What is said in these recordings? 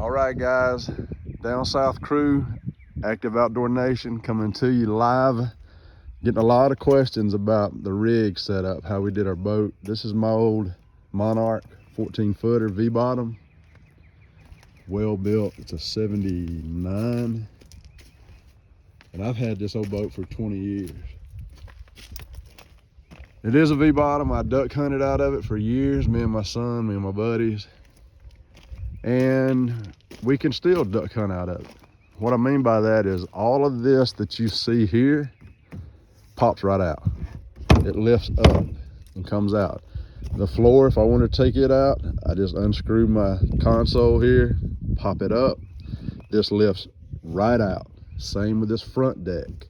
All right, guys, down south crew, Active.Outdoor.Nation coming to you live. Getting a lot of questions about the rig setup, how we did our boat. This is my old Monarch 14-footer V-bottom, well built. It's a 79, and I've had this old boat for 20 years. It is a V-bottom. I duck hunted out of it for years, me and my son, me and my buddies, and we can still duck hunt out of it. What I mean by that is all of this that you see here pops right out. It lifts up and comes out. The floor, if I want to take it out, I just unscrew my console here, pop it up. This lifts right out. Same with this front deck.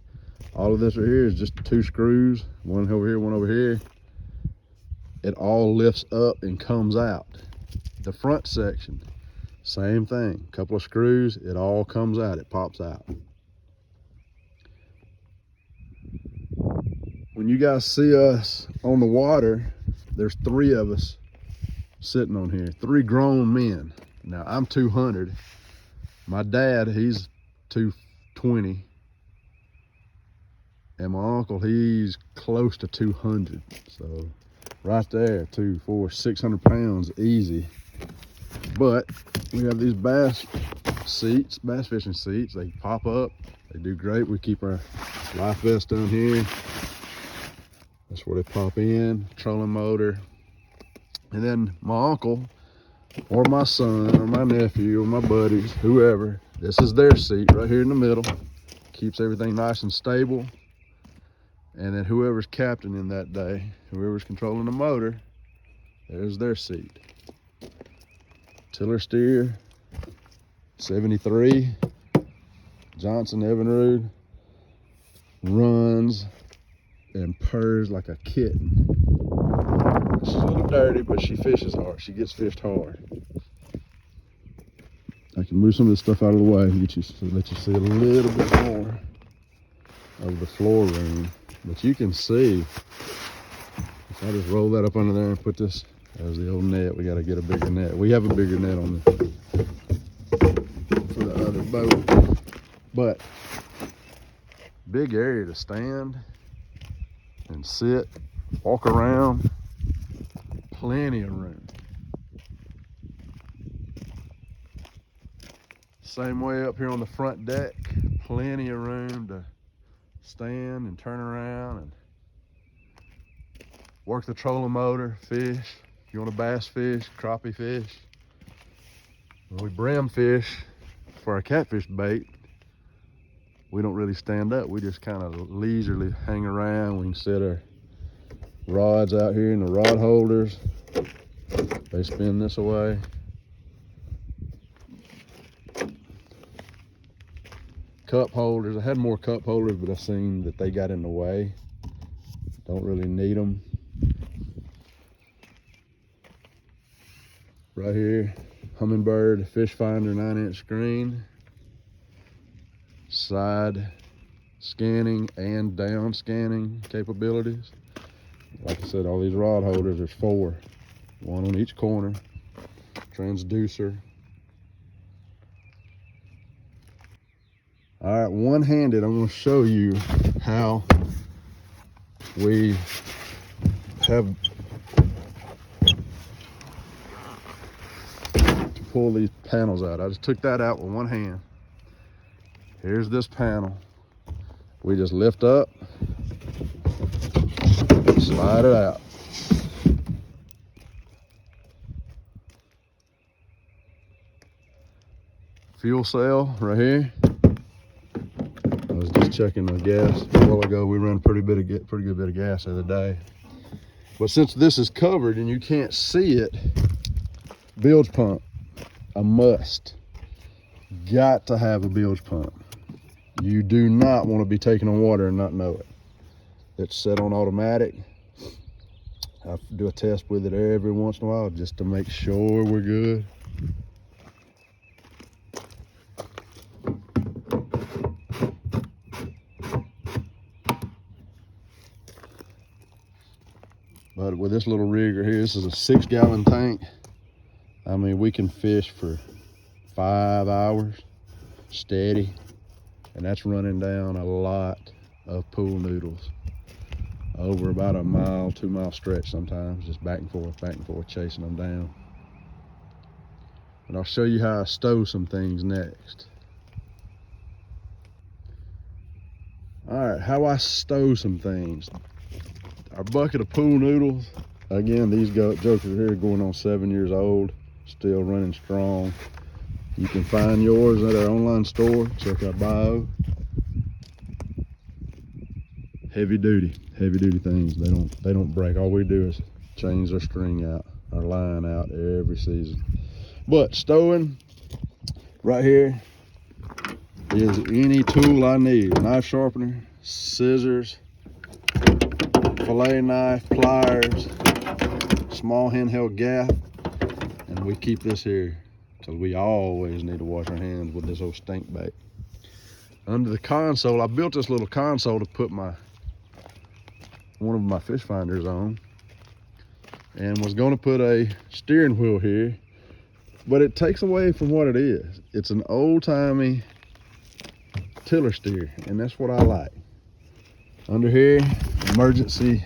All of this right here is just 2 screws, one over here, one over here. It all lifts up and comes out. The front section, same thing. Couple of screws, it all comes out, it pops out. When you guys see us on the water, there's 3 of us sitting on here, 3 grown men. Now I'm 200. My dad, he's 220. And my uncle, he's close to 200. So right there, 2, 4, 600 pounds easy. But we have these bass seats, bass fishing seats. They pop up, they do great. We keep our life vest down here. That's where they pop in, trolling motor. And then my uncle or my son or my nephew or my buddies, whoever, this is their seat right here in the middle. Keeps everything nice and stable. And then whoever's captaining that day, whoever's controlling the motor, there's their seat. Tiller steer, 73, Johnson Evinrude, runs and purrs like a kitten. She's a little dirty, but she fishes hard. She gets fished hard. I can move some of this stuff out of the way and let you see a little bit more of the floor room. But you can see, if I just roll that up under there and put this, there's the old net. We got to get a bigger net. We have a bigger net on for the other boat. But big area to stand and sit, walk around, plenty of room. Same way up here on the front deck, plenty of room to stand and turn around and work the trolling motor, fish. If you want to bass fish, crappie fish. When we brim fish for our catfish bait, we don't really stand up. We just kind of leisurely hang around. We can set our rods out here in the rod holders. They spin this away. Cup holders. I had more cup holders, but I've seen that they got in the way. Don't really need them. Right here, Humminbird fish finder 9-inch screen. Side scanning and down scanning capabilities. Like I said, all these rod holders, there's 4. 1 on each corner. Transducer. All right, one-handed, I'm going to show you how we have to pull these panels out. I just took that out with one hand. Here's this panel. We just lift up, slide it out. Fuel cell right here. I was just checking the gas a while ago. We ran pretty good bit of gas the other day. But since this is covered and you can't see it, bilge pump, a must. Got to have a bilge pump. You do not want to be taking on water and not know it. It's set on automatic. I do a test with it every once in a while just to make sure we're good. But with this little rig right here, this is a 6-gallon tank. I mean, we can fish for 5 hours steady, and that's running down a lot of pool noodles over about a mile, 2 mile stretch sometimes, just back and forth, chasing them down. But I'll show you how I stow some things next. All right, how I stow some things. Our bucket of pool noodles, again, these jokers here are going on 7 years old, still running strong. You can find yours at our online store. Check out bio. Heavy duty things. They don't break. All we do is change our string out, our line out every season. But stowing, right here is any tool I need. Knife sharpener, scissors, fillet knife, pliers, small handheld gaff, and we keep this here because we always need to wash our hands with this old stink bait. Under the console, I built this little console to put one of my fish finders on, and was going to put a steering wheel here, but it takes away from what it is. It's an old-timey tiller steer, and that's what I like. Under here, emergency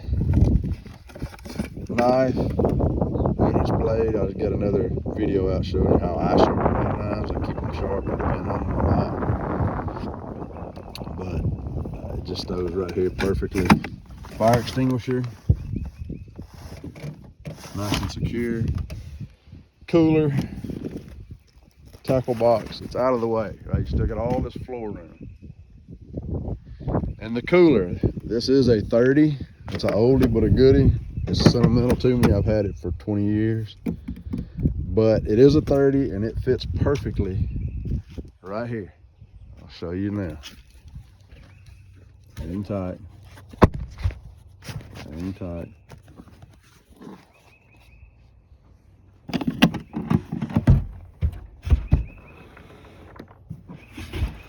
knife, maintenance blade. I'll just get another video out showing you how I sharpen my knives. I keep them sharp depending on the knife. But it just stows right here perfectly. Fire extinguisher, nice and secure. Cooler, tackle box, it's out of the way, right? You still got all this floor room. And the cooler, this is a 30. It's an oldie but a goodie. It's sentimental to me. I've had it for 20 years. But it is a 30 and it fits perfectly right here. I'll show you now. Hang tight. Hang tight.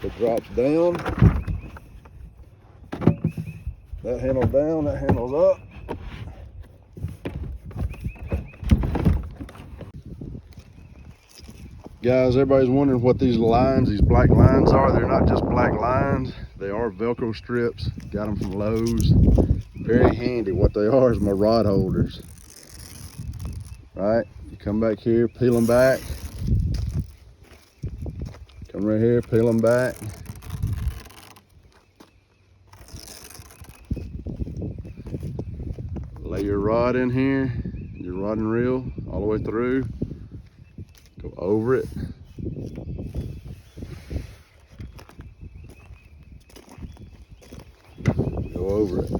It drops down. That handle's down, that handle's up. Guys, everybody's wondering what these lines, these black lines are. They're not just black lines. They are Velcro strips. Got them from Lowe's. Very handy. What they are is my rod holders. Right? You come back here, peel them back. Come right here, peel them back. Lay your rod in here, your rod and reel all the way through. Go over it. Go over it.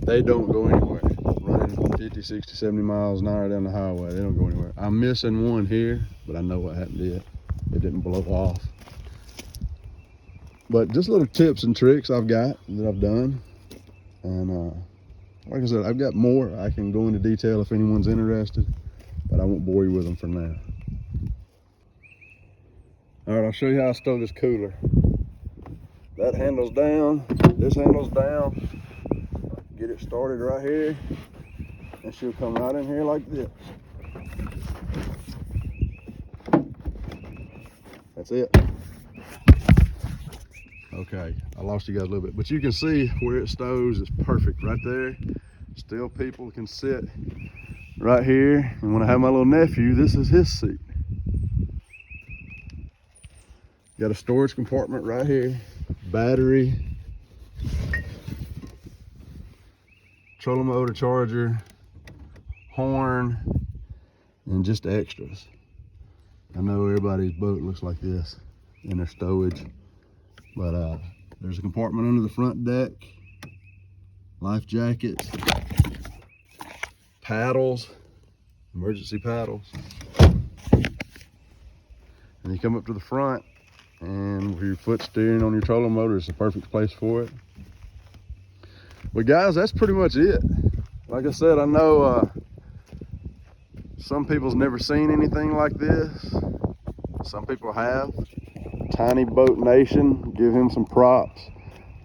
They don't go anywhere. Running 50, 60, 70 miles an hour down the highway, they don't go anywhere. I'm missing one here, but I know what happened to it. It didn't blow off. But just little tips and tricks I've got that I've done. And like I said, I've got more. I can go into detail if anyone's interested, but I won't bore you with them for now. All right, I'll show you how I stow this cooler. That handle's down, this handle's down. Get it started right here, and she'll come right in here like this. That's it. Okay, I lost you guys a little bit, but you can see where it stows is perfect right there. Still people can sit right here, and when I have my little nephew, this is his seat. Got a storage compartment right here, battery, trolling motor charger, horn, and just extras. I know everybody's boat looks like this in their stowage, but there's a compartment under the front deck, life jackets, paddles, emergency paddles. And you come up to the front, and with your foot steering on your trolling motor, it's the perfect place for it. But guys, that's pretty much it. Like I said, I know some people's never seen anything like this. Some people have. Active.Outdoor.Nation, give him some props.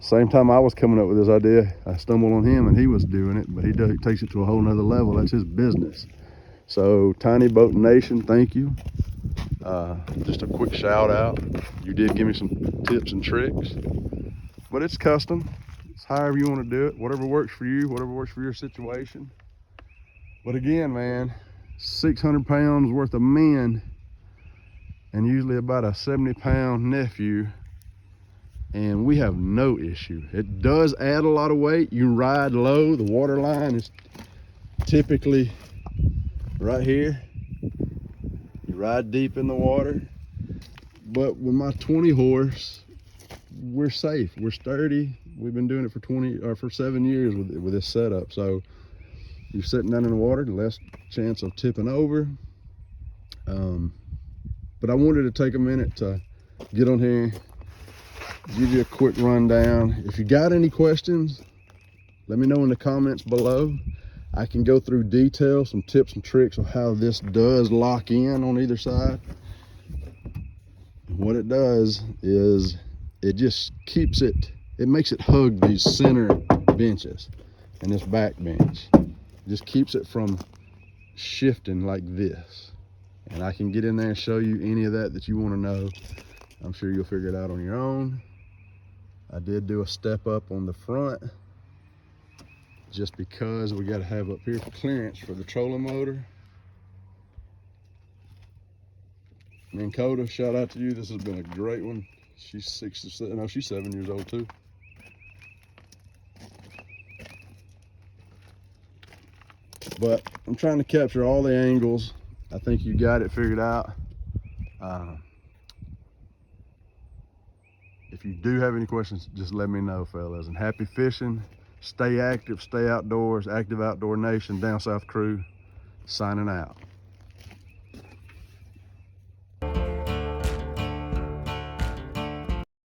Same time I was coming up with this idea, I stumbled on him and he was doing it, but he takes it to a whole nother level. That's his business. So Active.Outdoor.Nation, thank you. Just a quick shout out. You did give me some tips and tricks, but it's custom. It's however you want to do it, whatever works for you, whatever works for your situation. But again, man, 600 pounds worth of men and usually about a 70-pound nephew, and we have no issue. It does add a lot of weight. You ride low, the water line is typically right here. You ride deep in the water, but with my 20 horse, we're safe, we're sturdy. We've been doing it for 7 years with this setup. So you're sitting down in the water, less chance of tipping over. But I wanted to take a minute to get on here, give you a quick rundown. If you got any questions, let me know in the comments below. I can go through detail, some tips and tricks on how this does lock in on either side. What it does is it just keeps it, it makes it hug these center benches and this back bench. It just keeps it from shifting like this. And I can get in there and show you any of that you want to know. I'm sure you'll figure it out on your own. I did do a step up on the front just because we got to have up here for clearance for the trolling motor. And Coda, shout out to you. This has been a great one. She's 7 years old too. But I'm trying to capture all the angles. I think you got it figured out. If you do have any questions, just let me know, fellas. And happy fishing. Stay active, stay outdoors. Active Outdoor Nation, Down South crew, signing out.